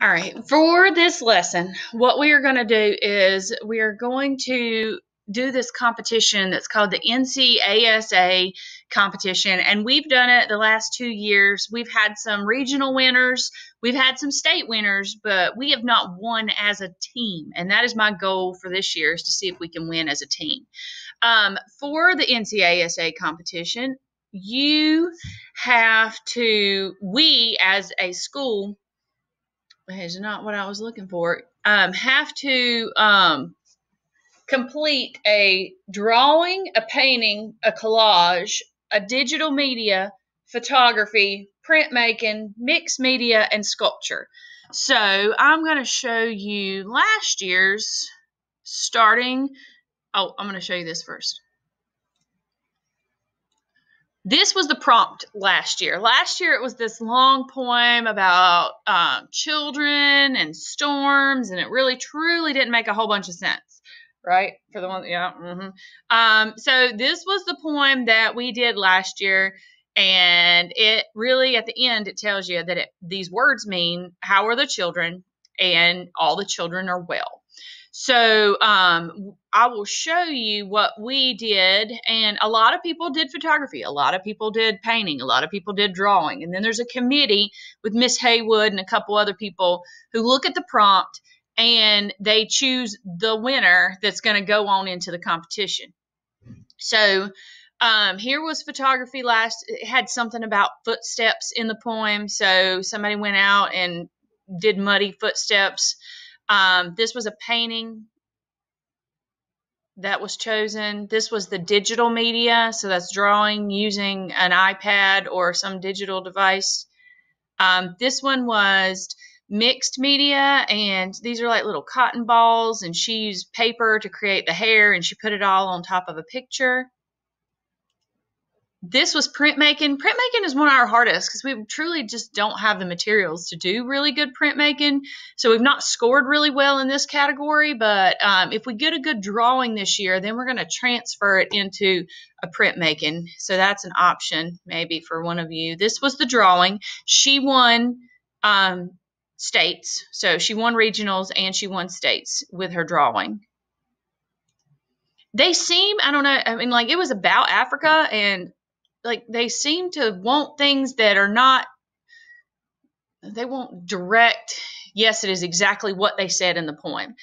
All right, for this lesson, what we are going to do is we are going to do this competition that's called the NCASA competition, and we've done it the last 2 years. We've had some regional winners, we've had some state winners, but we have not won as a team, and that is my goal for this year, is to see if we can win as a team. For the NCASA competition, we as a school, is not what I was looking for, have to complete a drawing, a painting, a collage, a digital media, photography, printmaking, mixed media, and sculpture. So I'm going to show you last year's starting. Oh, I'm going to show you this first. This was the prompt last year. Last year it was this long poem about children and storms, and it really truly didn't make a whole bunch of sense, right? For the one, yeah. So this was the poem that we did last year, and it really, at the end, it tells you that these words mean, how are the children? And all the children are well. So I will show you what we did, and a lot of people did photography, a lot of people did painting, a lot of people did drawing, and then there's a committee with Miss Haywood and a couple other people who look at the prompt and they choose the winner that's going to go on into the competition. So here was photography last. It had something about footsteps in the poem, so somebody went out and did muddy footsteps. This was a painting that was chosen. This was the digital media, so that's drawing using an iPad or some digital device. This one was mixed media, and these are like little cotton balls, and she used paper to create the hair, and she put it all on top of a picture. This was printmaking. Printmaking is one of our hardest because we truly just don't have the materials to do really good printmaking. So we've not scored really well in this category, but if we get a good drawing this year, then we're going to transfer it into a printmaking. So that's an option maybe for one of you. This was the drawing. She won states. So she won regionals and she won states with her drawing. They seem, I don't know, I mean, like, it was about Africa, and like they seem to want things that are not, they won't direct, yes, it is exactly what they said in the poem.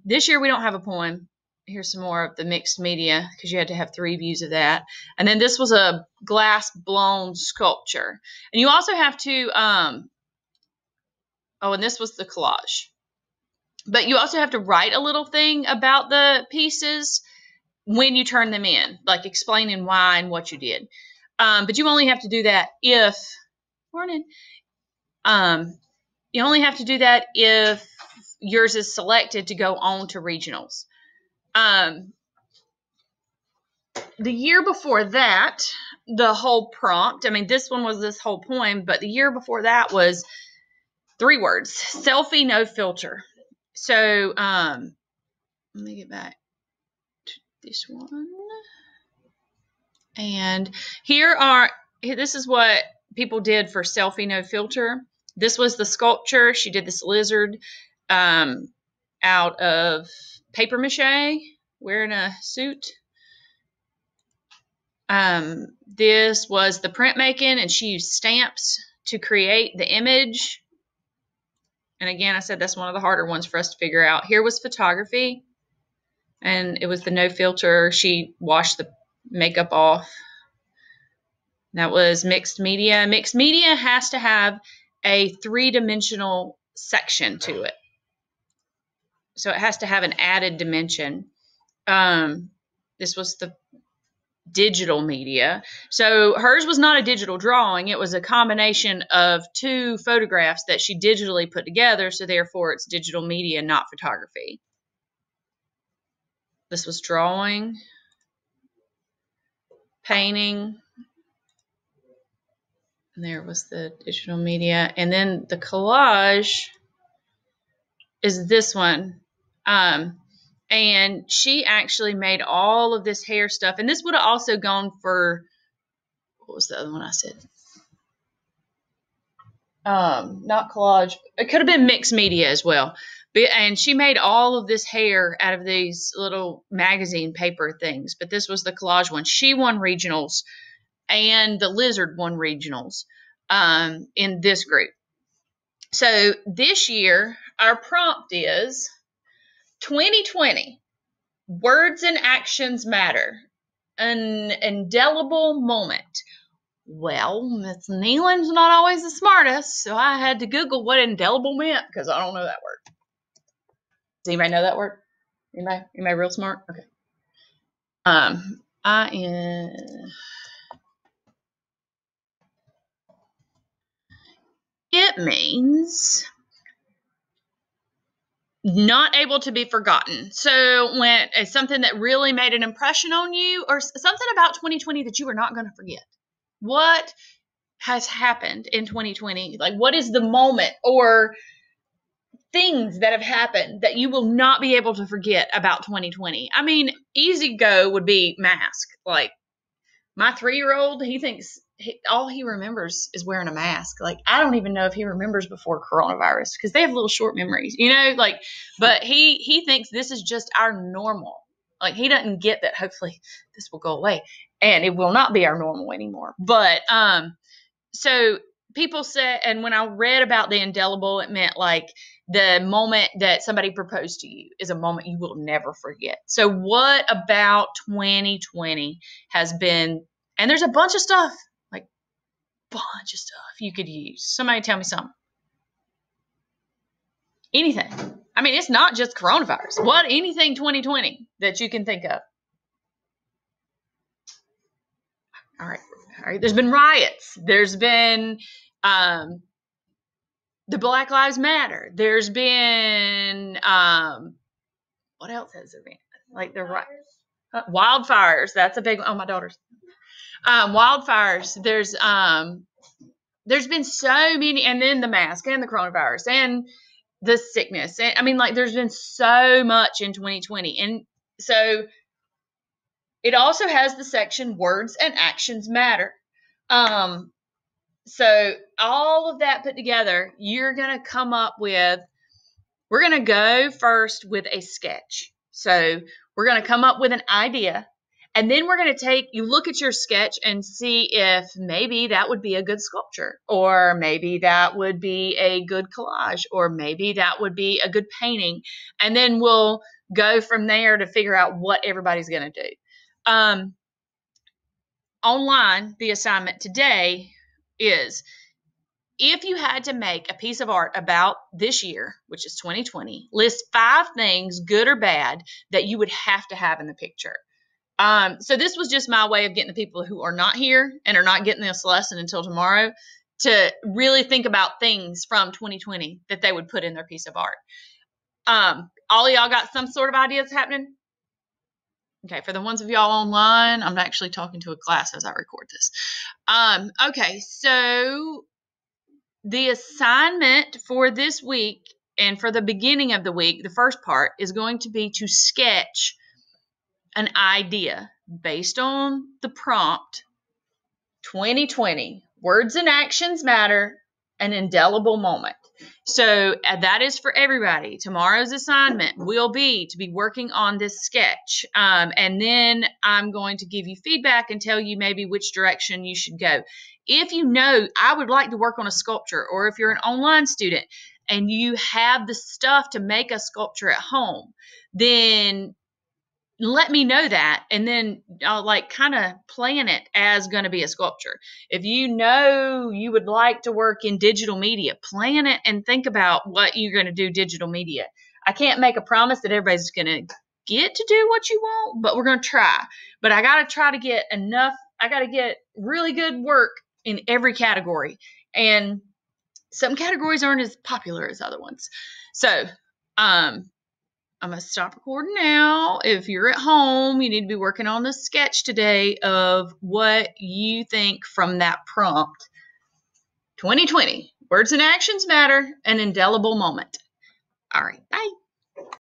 This year we don't have a poem. Here's some more of the mixed media, because you had to have 3 views of that. And then this was a glass blown sculpture. And you also have to, oh, and this was the collage. But you also have to write a little thing about the pieces when you turn them in, like explaining why and what you did. But you only have to do that if, you only have to do that if yours is selected to go on to regionals. The year before that, the whole prompt, I mean, this one was this whole poem, but the year before that was 3 words: selfie, no filter. So let me get back to this one. And this is what people did for selfie, no filter. This was the sculpture. She did this lizard out of paper mache, wearing a suit. This was the printmaking, and she used stamps to create the image. And again, I said that's one of the harder ones for us to figure out. Here was photography, and it was the no filter. She washed the makeup off. That was mixed media. Mixed media has to have a 3-dimensional section to it. So it has to have an added dimension. This was the digital media. So hers was not a digital drawing. It was a combination of 2 photographs that she digitally put together. So therefore it's digital media, not photography. This was drawing, painting. And there was the digital media. And then the collage is this one. And she actually made all of this hair stuff. And this would have also gone for, what was the other one I said? not collage. It could have been mixed media as well. And she made all of this hair out of these little magazine paper things. But this was the collage one. She won regionals, and the lizard won regionals in this group. So this year, our prompt is 2020, words and actions matter, an indelible moment. Well, Miss Nealon's not always the smartest, so I had to Google what indelible meant because I don't know that word. Does anybody know that word? Anybody real smart? Okay. It means not able to be forgotten. So when it's something that really made an impression on you, or something about 2020 that you are not going to forget. What has happened in 2020? Like, what is the moment or things that have happened that you will not be able to forget about 2020? I mean, easy go would be mask. Like, my 3-year-old, he thinks all he remembers is wearing a mask. Like, I don't even know if he remembers before coronavirus because they have little short memories, like, but he thinks this is just our normal. Like, he doesn't get that hopefully this will go away and it will not be our normal anymore. But, so people said, and when I read about the indelible, it meant like the moment that somebody proposed to you is a moment you will never forget. So what about 2020 has been, and there's a bunch of stuff, like bunch of stuff you could use. Somebody tell me something. Anything. I mean, it's not just coronavirus. Anything 2020 that you can think of. All right. There's been riots. There's been the Black Lives Matter. There's been what else has there been? Like the wildfires. That's a big one. Oh, my daughter's wildfires. There's been so many, and then the mask and the coronavirus and the sickness. And I mean, like, there's been so much in 2020, and so it also has the section words and actions matter. So all of that put together, you're going to come up with, we're going to go first with a sketch. So we're going to come up with an idea, and then we're going to you look at your sketch and see if maybe that would be a good sculpture, or maybe that would be a good collage, or maybe that would be a good painting. And then we'll go from there to figure out what everybody's going to do. Online, the assignment today is, if you had to make a piece of art about this year, which is 2020, list 5 things, good or bad, that you would have to have in the picture. So this was just my way of getting the people who are not here and are not getting this lesson until tomorrow to really think about things from 2020 that they would put in their piece of art. All of y'all got some sort of ideas happening? Okay, for the ones of y'all online, I'm actually talking to a class as I record this. Okay, so the assignment for this week and for the beginning of the week, the first part, is going to be to sketch an idea based on the prompt 2020, words and actions matter, an indelible moment. So that is for everybody. Tomorrow's assignment will be to be working on this sketch. And then I'm going to give you feedback and tell you maybe which direction you should go. If you know, I would like to work on a sculpture, or if you're an online student and you have the stuff to make a sculpture at home, then let me know that, and then I'll kind of plan it as going to be a sculpture. If you know you would like to work in digital media, plan it and think about what you're going to do digital media. I can't make a promise that everybody's going to get to do what you want, but we're going to try. But I got to try to get enough. I got to get really good work in every category, and some categories aren't as popular as other ones. So, I'm going to stop recording now. If you're at home, you need to be working on the sketch today of what you think from that prompt. 2020, words and actions matter, an indelible moment. All right, bye.